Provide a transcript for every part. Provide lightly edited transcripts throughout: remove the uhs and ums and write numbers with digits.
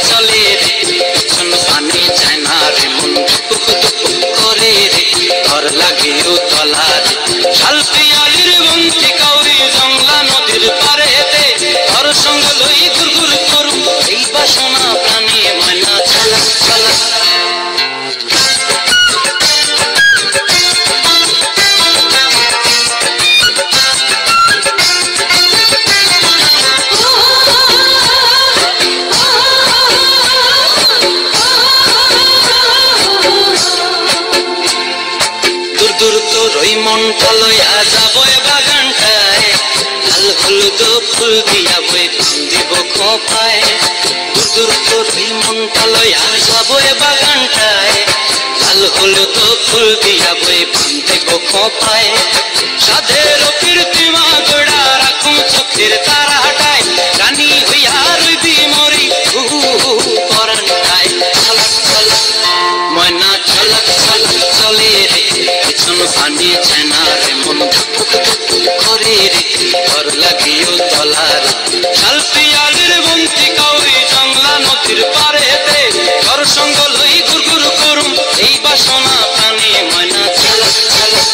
চলে রে পেছন পানে যায় না রে মন দুপুক দুপুক করে রে ঘর লাগে উতলা রে শাল পিয়ালির বন্তি কাউরি জংলা নদীর পারেতে ঘর সঙ্গ লই ঘুর ঘুর করু এই বাসনা প্রাণে ময়না ঝলক ঝলক দূর তোর ওই মনটা লইয়া যাব বাগানটায় লাল হলুদ ফুল দিয়া বই দিব খোপায় দূর তোর ওই মনটা লইয়া যাব বাগানটায় লাল হলুদ ফুল দিয়া বই দিব খোপায় সাধের কীর্তিমা গোড়া রাখুন চোখের তারা হাটায় রানী হইয়া রইবি মরি পরানটায় ঝলক ঝলক ময়না ঝলক ঝলক চলে রে পেছন পানে যায় না রে মন ধুক ধুক করে রে ঘর লাগিও তলার শাল পিয়ালির বন্তি কাউরি জংলা নদীর পারেতে ঘর সঙ্গ লই ঘুর ঘুর করুম এই বাসনা প্রাণে ময়না ঝলক ঝলক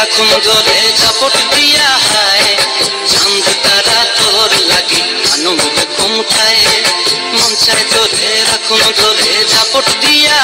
রাখুন ধরে ঝাপট দিয়া হায় চাঁদ তারা তোর লাগি আনন্দ ঘুম খায় মন চায় তোরে রাখুন ধরে ঝাপট দিয়া